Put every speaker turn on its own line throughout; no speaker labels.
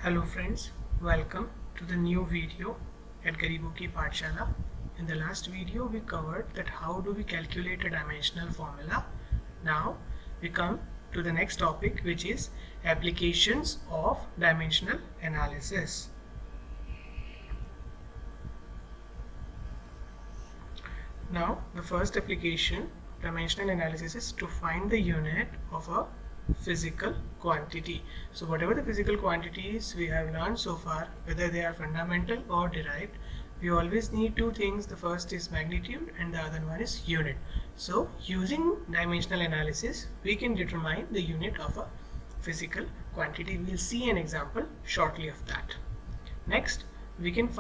Hello friends, welcome to the new video at Gareebo ki Pathshala. In the last video we covered that how do we calculate a dimensional formula. Now we come to the next topic, which is applications of dimensional analysis. Now the first application dimensional analysis is to find the unit of a physical quantity. So whatever the physical quantities we have learned so far, whether they are fundamental or derived, we always need two things. The first is magnitude and the other one is unit. So using dimensional analysis we can determine the unit of a physical quantity. We'll see an example shortly of that. Next, we can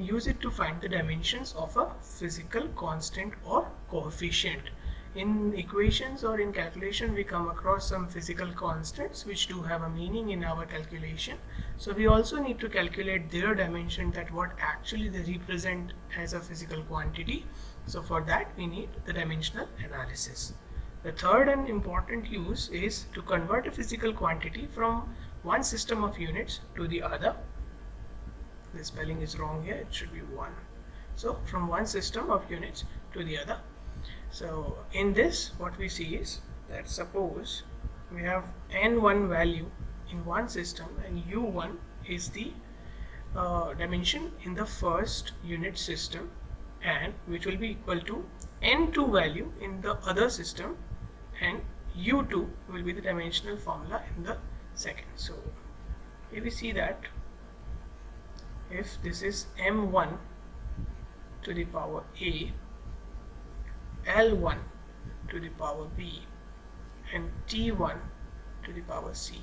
use it to find the dimensions of a physical constant or coefficient. In equations or in calculation we come across some physical constants which do have a meaning in our calculation. So we also need to calculate their dimension, that what actually they represent as a physical quantity. So for that we need the dimensional analysis. The third and important use is to convert a physical quantity from one system of units to the other. The spelling is wrong here, it should be one. So from one system of units to the other. So in this what we see is that suppose we have n1 value in one system and u1 is the dimension in the first unit system, and which will be equal to n2 value in the other system, and u2 will be the dimensional formula in the second. So here we see that if this is m1 to the power a, L1 to the power b, and T1 to the power c,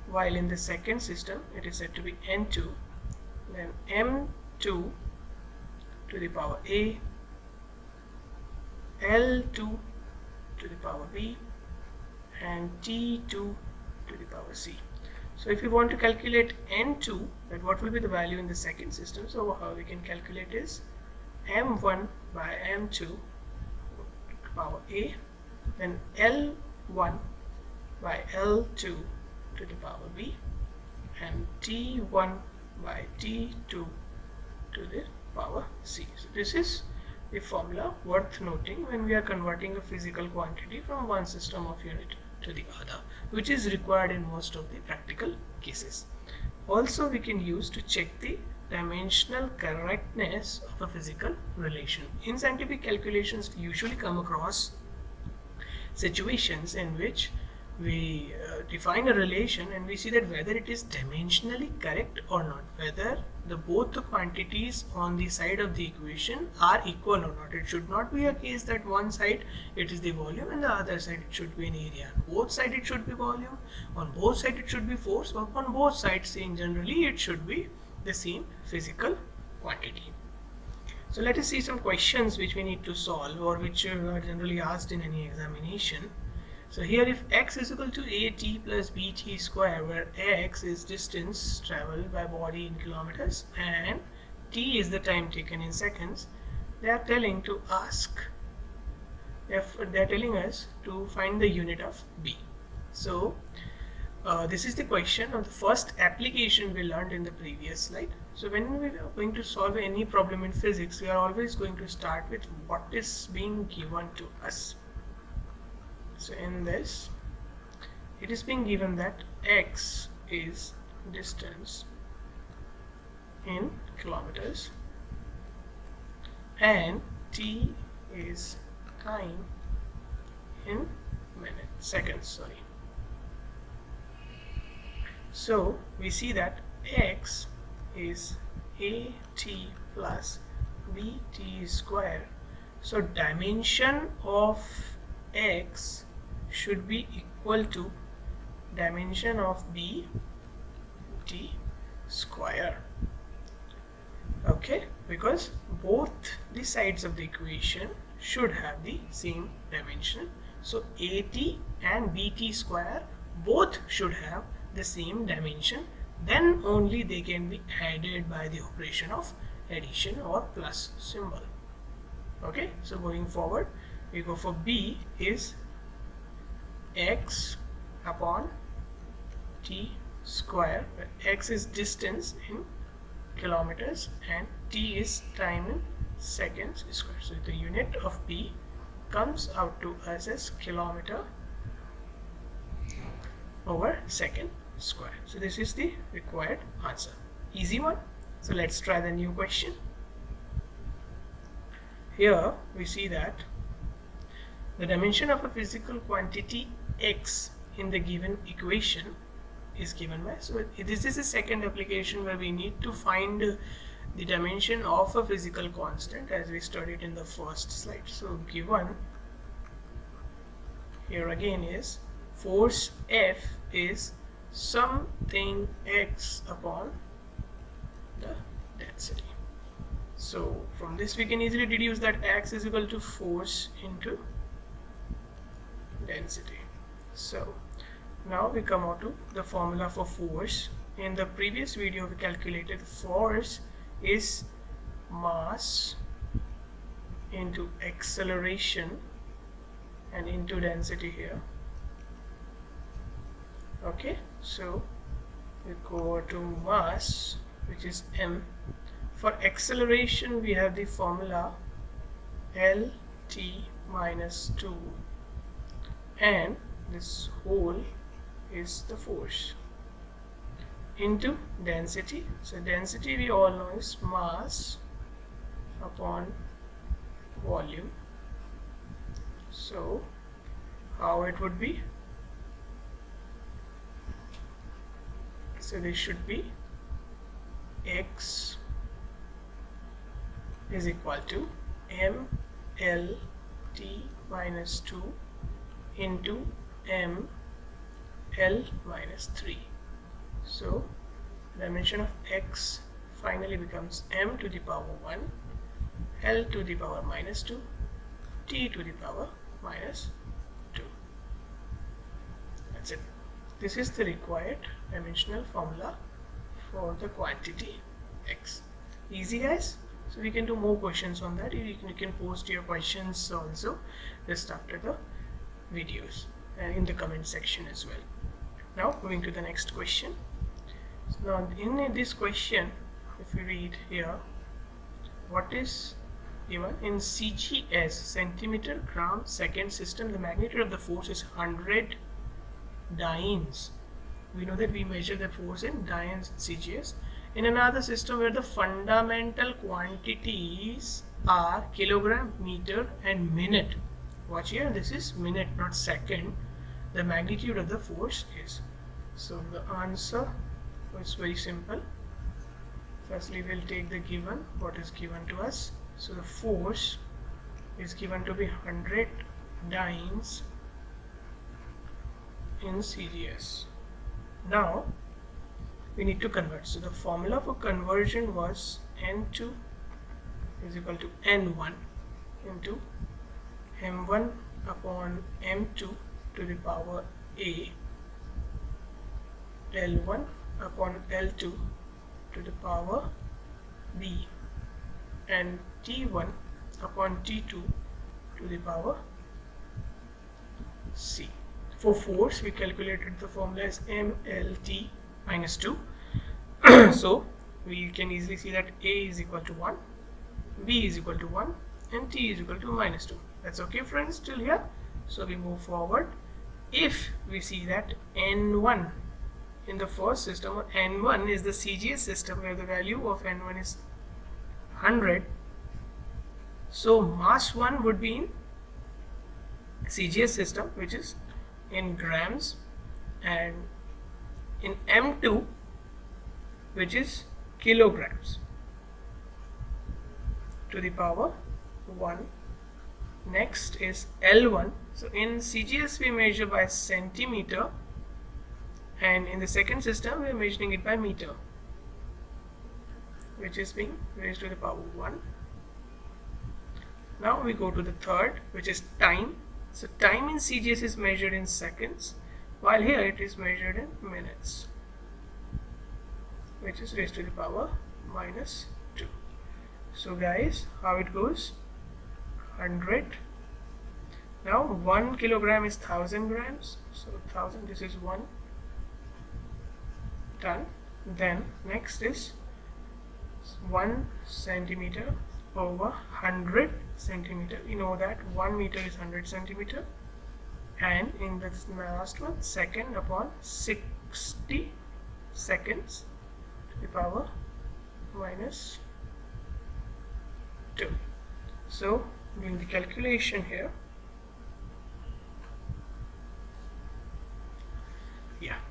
while in the second system it is said to be n2, then m2 to the power a, L2 to the power b, and T2 to the power c. So if we want to calculate n2, that what will be the value in the second system, so how we can calculate is m1 by m2 power a, then L1 by L2 to the power b, and T1 by T2 to the power c. So this is the formula worth noting when we are converting a physical quantity from one system of unit to the other, which is required in most of the practical cases. Also we can use to check the dimensional correctness of a physical relation. In scientific calculations we usually come across situations in which we define a relation and we see that whether it is dimensionally correct or not, whether both the quantities on the side of the equation are equal or not. It should not be a case that one side it is the volume and the other side it should be an area. Both sides it should be volume, on both sides it should be force, or on both sides in generally it should be the same physical quantity. So let us see some questions which we need to solve, or which are generally asked in any examination. So here, if x is equal to at plus bt square, where x is distance traveled by body in kilometers and t is the time taken in seconds, they are telling us to find the unit of b. So this is the question of the first application we learned in the previous slide. So when we are going to solve any problem in physics, we are always going to start with what is being given to us. So in this, it is being given that x is distance in kilometers and t is time in seconds. So we see that x is at plus bt square. So dimension of x should be equal to dimension of b t square. Okay, because both the sides of the equation should have the same dimension. So at and bt square both should have the same dimension, then only they can be added by the operation of addition or plus symbol. Okay, so going forward we go for b is x upon t square, where x is distance in kilometers and t is time in seconds square. So the unit of p comes out to us as kilometer over second square. So this is the required answer. Easy one. So let's try the new question. Here we see that the dimension of a physical quantity x in the given equation is given by, so this is a second application where we need to find the dimension of a physical constant as we studied in the first slide. So given here again is force F is something x upon the density. So from this we can easily deduce that x is equal to force into density. So now we come out to the formula for force. In the previous video we calculated force is mass into acceleration and into density here. Okay, so we go to mass, which is m. For acceleration we have the formula lt minus 2, and this whole is the force into density. So density we all know is mass upon volume. So how it would be? So this should be x is equal to mlt minus 2 into ml minus 3. So dimension of x finally becomes m to the power 1, l to the power minus 2, t to the power minus 2. That's it. This is the required dimensional formula for the quantity x. Easy, guys. So we can do more questions on that. You can post your questions also just after the videos and in the comment section as well. Now moving to the next question. So now in this question, if you read here, what is given in CGS, centimeter gram second system, the magnitude of the force is 100 dynes. We know that we measure the force in dynes CGS. In another system where the fundamental quantities are kilogram, meter and minute. Watch here, this is minute, not second. The magnitude of the force is. So the answer is very simple. Firstly, we'll take the given, what is given to us. So the force is given to be 100 dynes in CGS. Now we need to convert. So the formula for conversion was N2 is equal to N1 into M1 upon M2 to the power A, L1 upon L2 to the power B, and T1 upon T2 to the power C. For force, we calculated the formula as MLT minus 2. So we can easily see that A is equal to 1, B is equal to 1 and T is equal to minus 2. That's okay, friends, till here. So we move forward. If we see that N1 in the first system, or N1 is the CGS system where the value of N1 is 100, so mass 1 would be in CGS system, which is in grams, and in M2, which is kilograms to the power 1. Next is L1. So in CGS we measure by centimeter, and in the second system we are measuring it by meter, which is being raised to the power 1. Now we go to the third, which is time. So time in CGS is measured in seconds, while here it is measured in minutes, which is raised to the power minus 2. So guys, how it goes? 100. Now 1 kilogram is 1000 grams. So 1000, this is 1. Done. Then next is 1 centimeter over 100 centimeter. You know that 1 meter is 100 centimeter, and in the last one, second upon 60 seconds to the power minus 2. So doing the calculation here,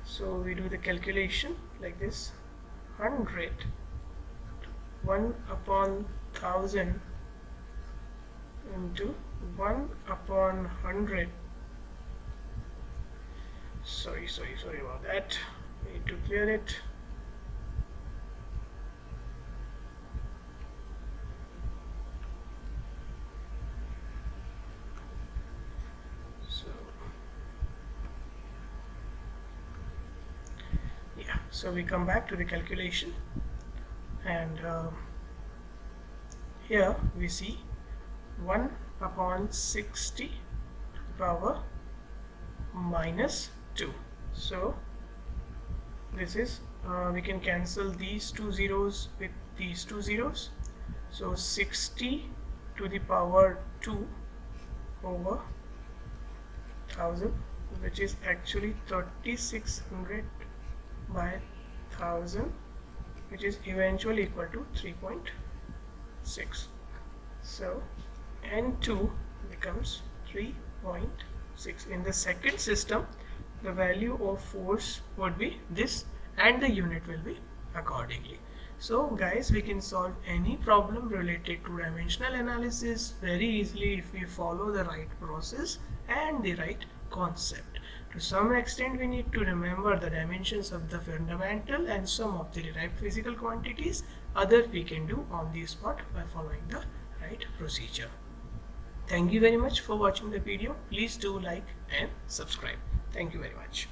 so we do the calculation like this: 100 1 upon 1000 into 1 upon 100. Sorry about that, we need to clear it. So we come back to the calculation, and here we see 1 upon 60 to the power minus 2. So this is we can cancel these two zeros with these two zeros. So 60 to the power 2 over 1000, which is actually 3600 by 1000, which is eventually equal to 3.6. So N2 becomes 3.6. In the second system, the value of force would be this, and the unit will be accordingly. So guys, we can solve any problem related to dimensional analysis very easily if we follow the right process and the right concept. To some extent, we need to remember the dimensions of the fundamental and some of the derived physical quantities. Other we can do on the spot by following the right procedure. Thank you very much for watching the video. Please do like and subscribe. Thank you very much.